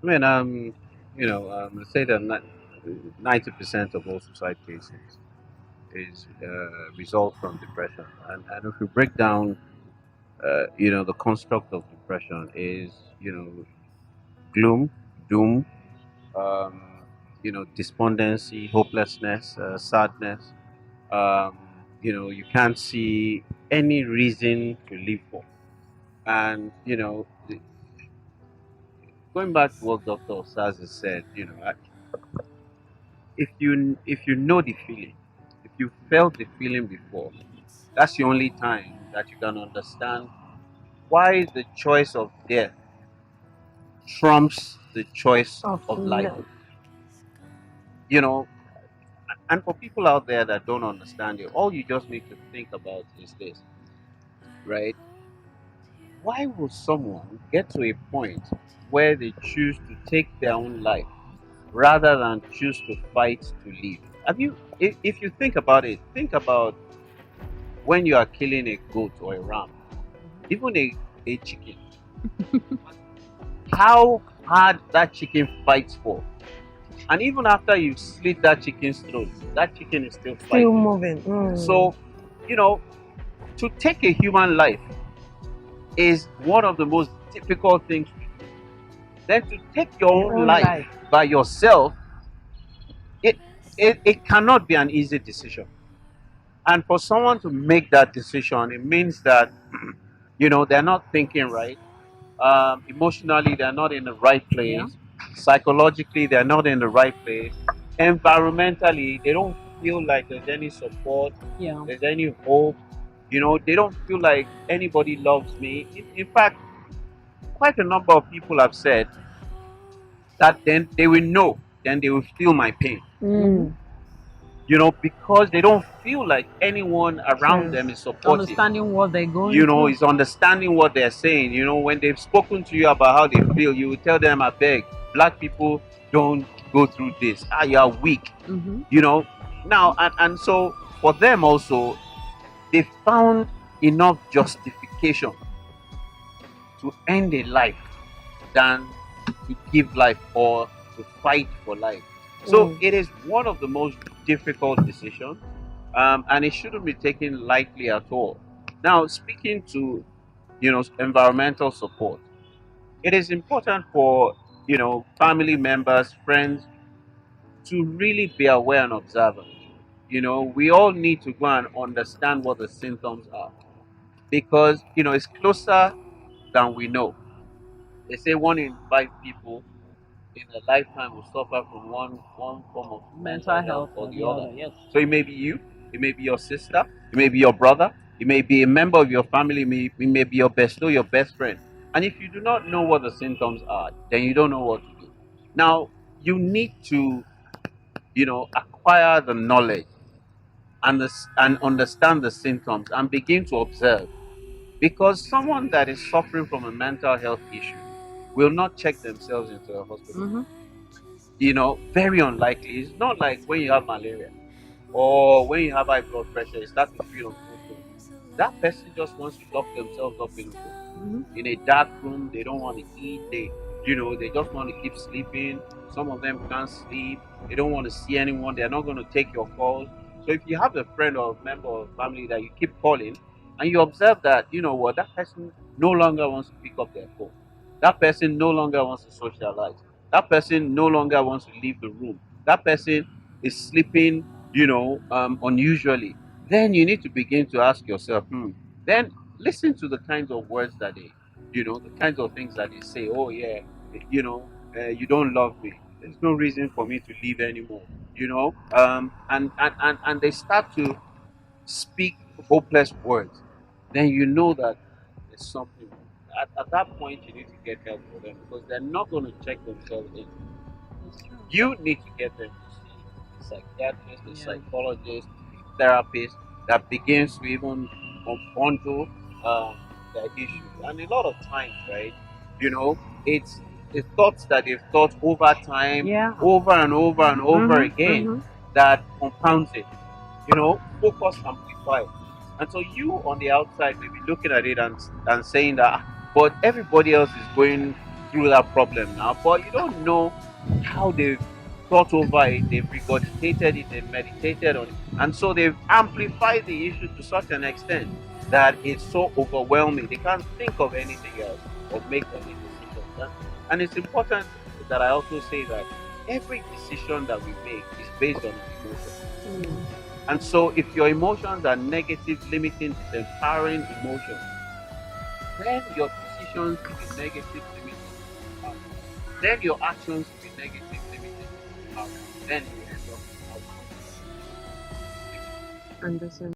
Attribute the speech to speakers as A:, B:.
A: I mean, let's say that 90% of all suicide cases is result from depression, and if we break down, the construct of depression is, gloom, doom, um, despondency, hopelessness, sadness. Um, you can't see any reason to live for, and going back to what Dr. Osaz has said, if you know the feeling, if you felt the feeling before, that's the only time that you can understand why the choice of death trumps the choice
B: Of
A: of life.
B: life.
A: You know, and for people out there that don't understand it, all you just need to think about is this, right? Why would someone get to a point where they choose to take their own life rather than choose to fight to live? If you think about it, think about when you are killing a goat or a ram, even a chicken, how hard that chicken fights for. And even after you slit that chicken's throat, that chicken is still
B: Still
A: fighting.
B: moving.
A: So, you know, to take a human life is one of the most difficult things to do. Then to take your
B: Your
A: own
B: own
A: life
B: life.
A: by yourself, it, it cannot be an easy decision. And for someone to make that decision, it means that, they're not thinking right. Emotionally, they're not in the right
B: Yeah.
A: place. Psychologically, they're not in the right place. Environmentally, they don't feel like there's any support,
B: Yeah.
A: there's any hope. They don't feel like anybody loves me. In fact, quite a number of people have said that then they will know, then they will feel my pain.
B: Mm.
A: Because they don't feel like anyone around
B: Yes.
A: them is supportive,
B: Understanding what they're going through.
A: is understanding what they're saying. When they've spoken to you about how they feel, you will tell them, I beg, black people don't go through this. You are weak.
B: Mm-hmm.
A: You know. Now and so for them also, they found enough justification to end a life than to give life or to fight for life. So
B: Mm.
A: it is one of the most difficult decisions, and it shouldn't be taken lightly at all. Now, speaking to environmental support, it is important for family members, friends to really be aware and observant. We all need to go and understand what the symptoms are because it's closer than we know. They say 1 in 5 people in a lifetime will suffer from one form of mental
B: Mental
A: health
B: health
A: or
B: or
A: the
B: the
A: other.
B: other, yes.
A: So it may be you, it may be your sister, it may be your brother, it may be a member of your family, it may be your besto, your best friend. And if you do not know what the symptoms are, then you don't know what to do. Now, you need to, acquire the knowledge and understand the symptoms and begin to observe. Because someone that is suffering from a mental health issue will not check themselves into a hospital.
B: Mm-hmm.
A: Very unlikely. It's not like when you have malaria or when you have high blood pressure, you start to feel uncomfortable. That person just wants to lock themselves up
B: Mm-hmm.
A: in a dark room. They don't want to eat. They just want to keep sleeping. Some of them can't sleep. They don't want to see anyone. They're not going to take your calls. So if you have a friend or a member of family that you keep calling and you observe that, that person no longer wants to pick up their phone. That person no longer wants to socialize. That person no longer wants to leave the room. That person is sleeping, unusually. Then you need to begin to ask yourself, then listen to the kinds of words that the kinds of things that they say. Oh yeah, you don't love me. There's no reason for me to live anymore. And they start to speak hopeless words. Then you know that there's something. At that point, you need to get help for them because they're not going to check themselves in.
B: It's true.
A: You need to get them to see a psychiatrist, a
B: Yeah.
A: psychologist, a therapist that begins to even unbundle um, their issues. And a lot of times, right, it's the thoughts that they've thought over time,
B: Yeah.
A: over and over and over
B: Mm-hmm.
A: again,
B: Mm-hmm.
A: that compounds it. Focus amplifies. And so you on the outside may be looking at it and saying that, "Ah, but everybody else is going through that problem now, but you don't know how they've thought over it, they've regurgitated it, they've meditated on it, and so they've amplified the issue to such an extent that it's so overwhelming. They can't think of anything else or make any decisions. And it's important that I also say that every decision that we make is based on our emotions.
B: Mm.
A: And so if your emotions are negative, limiting, disempowering emotions, then your decisions will be negative, limiting, disempowering. Then your actions will be negative, limiting, disempowering. Then you end up with outcomes that are negative.
B: Understand.